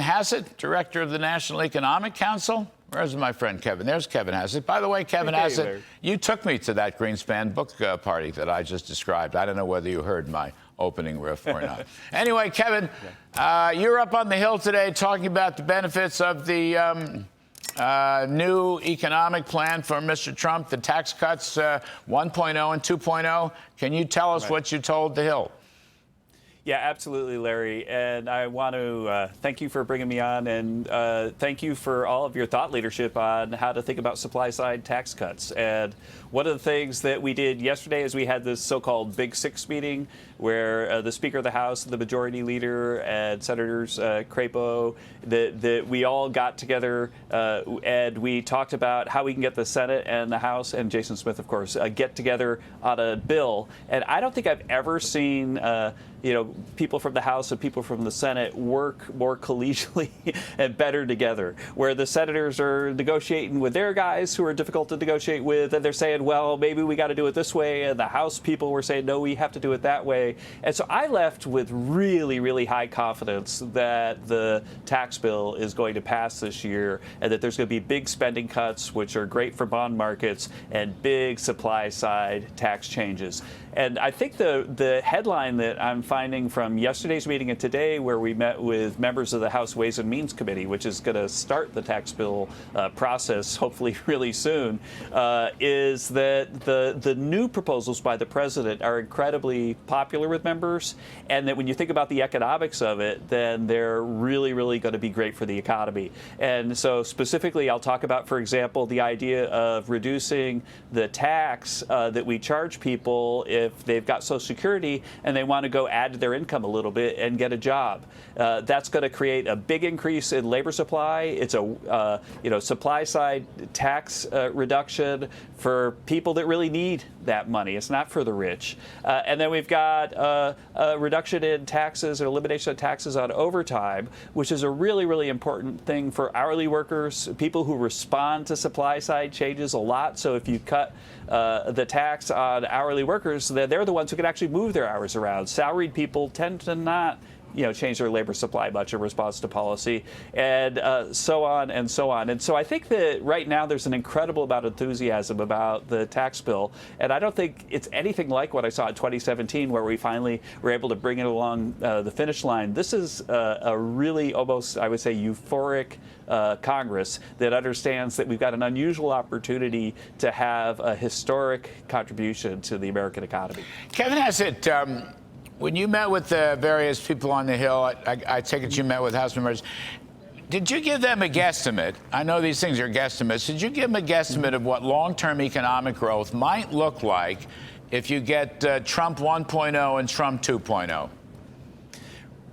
Hassett, director of the National Economic Council. Where's my friend Kevin? There's Kevin Hassett. By the way, Kevin Hassett, you took me to that Greenspan book party that I just described. I don't know whether you heard my opening riff or not. Anyway, Kevin, you're up on the Hill today talking about the benefits of the new economic plan for Mr. Trump, the tax cuts 1.0 and 2.0. Can you tell us what you told the Hill? Yeah, absolutely, Larry. And I want to thank you for bringing me on, and thank you for all of your thought leadership on how to think about supply-side tax cuts. And one of the things that we did yesterday is we had this so-called Big Six meeting where the Speaker of the House, the Majority Leader, and Senators Crapo, that we all got together and we talked about how we can get the Senate and the House, and Jason Smith, of course, get together on a bill. And I don't think I've ever seen people from the House and people from the Senate work more collegially and better together, where the senators are negotiating with their guys who are difficult to negotiate with, and they're saying, well, maybe we got to do it this way, and the House people were saying, no, we have to do it that way. And so I left with really, really high confidence that the tax bill is going to pass this year, and that there's going to be big spending cuts, which are great for bond markets, and big supply-side tax changes. And I think the headline that I'm finding from yesterday's meeting and today, where we met with members of the House Ways and Means Committee, which is going to start the tax bill process hopefully really soon, is that the new proposals by the president are incredibly popular with members, and that when you think about the economics of it, then they're really, really going to be great for the economy. And so specifically, I'll talk about, for example, the idea of reducing the tax that we charge people if they've got Social Security and they want to go add to their income a little bit and get a job. That's going to create a big increase in labor supply. It's a supply side tax reduction for people that really need that money. It's not for the rich. And then we've got a reduction in taxes or elimination of taxes on overtime, which is a really, really important thing for hourly workers, people who respond to supply side changes a lot. So if you cut the tax on hourly workers, they're the ones who can actually move their hours around. Salaried people tend to not change their labor supply much in response to policy, and so on and so on. And so I think that right now there's an incredible amount of enthusiasm about the tax bill, and I don't think it's anything like what I saw in 2017, where we finally were able to bring it along the finish line. This is a really almost, I would say, euphoric Congress that understands that we've got an unusual opportunity to have a historic contribution to the American economy. Kevin Hassett, when you met with the various people on the Hill, I take it you met with House members. Did you give them a guesstimate? I know these things are guesstimates. Did you give them a guesstimate of what long-term economic growth might look like if you get Trump 1.0 and Trump 2.0?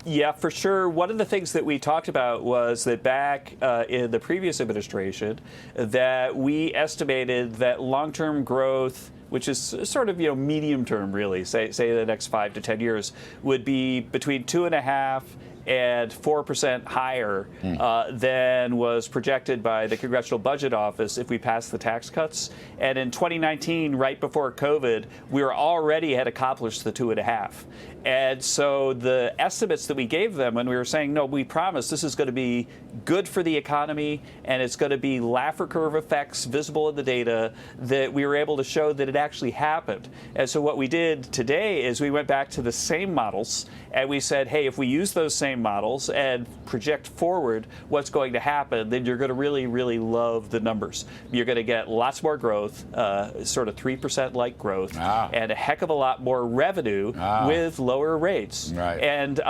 Yeah, for sure. One of the things that we talked about was that back in the previous administration, that we estimated that long-term growth, which is sort of medium term, really, say the next 5 to 10 years, would be between 2.5% and 4% higher than was projected by the Congressional Budget Office if we passed the tax cuts. And in 2019, right before COVID, we had accomplished the 2.5%. And so the estimates that we gave them when we were saying, no, we promise this is going to be good for the economy and it's going to be Laffer curve effects visible in the data, that we were able to show that it actually happened. And so what we did today is we went back to the same models and we said, hey, if we use those same models and project forward what's going to happen, then you're going to really, really love the numbers. You're going to get lots more growth, sort of 3% like growth, and a heck of a lot more revenue with lower rates. Right. And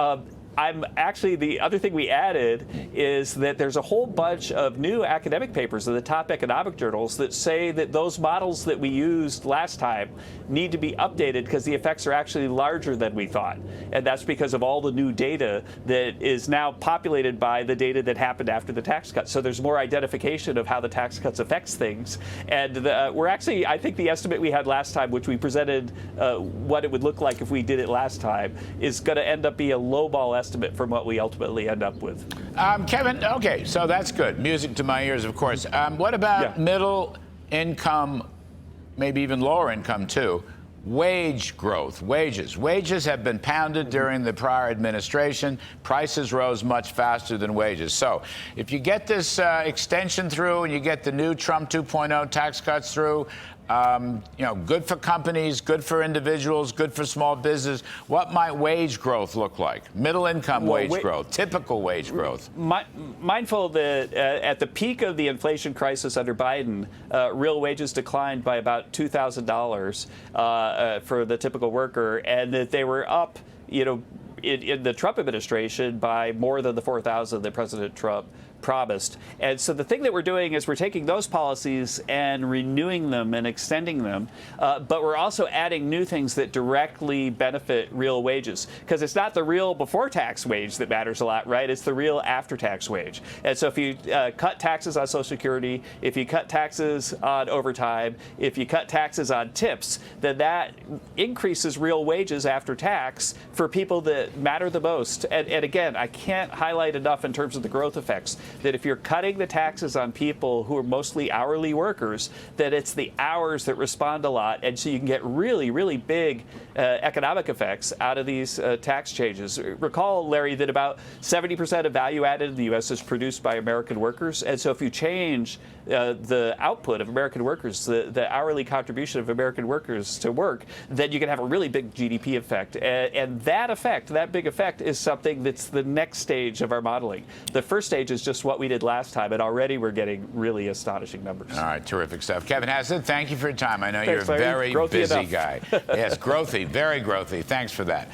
the other thing we added is that there's a whole bunch of new academic papers in the top economic journals that say that those models that we used last time need to be updated because the effects are actually larger than we thought. And that's because of all the new data that is now populated by the data that happened after the tax cuts. So there's more identification of how the tax cuts affects things. And I think the estimate we had last time, which we presented what it would look like if we did it last time, is going to end up being a lowball estimate from what we ultimately end up with. Kevin, okay, so that's good. Music to my ears, of course. What about middle income, maybe even lower income too? Wage growth, wages have been pounded during the prior administration. Prices rose much faster than wages. So if you get this extension through and you get the new Trump 2.0 tax cuts through, good for companies, good for individuals, good for small business. What might wage growth look like? Middle income wage growth, typical wage growth. Mindful that at the peak of the inflation crisis under Biden, real wages declined by about $2,000 for the typical worker, and that they were up, in the Trump administration by more than the $4,000 that President Trump promised. And so the thing that we're doing is we're taking those policies and renewing them and extending them, but we're also adding new things that directly benefit real wages, because it's not the real before tax wage that matters a lot, right? It's the real after tax wage. And so if you cut taxes on Social Security, if you cut taxes on overtime, if you cut taxes on tips, then that increases real wages after tax for people that matter the most. And again, I can't highlight enough in terms of the growth effects that if you're cutting the taxes on people who are mostly hourly workers, that it's the hours that respond a lot. And so you can get really, really big economic effects out of these tax changes. Recall, Larry, that about 70% of value added in the U.S. is produced by American workers. And so if you change the output of American workers, the hourly contribution of American workers to work, then you can have a really big GDP effect. And that effect, that big effect, is something that's the next stage of our modeling. The first stage is just what we did last time, and already we're getting really astonishing numbers. All right, terrific stuff. Kevin Hassett, thank you for your time. I know Thanks, you're a Larry. very Growthy busy enough. guy. Yes, growthy, very growthy. Thanks for that.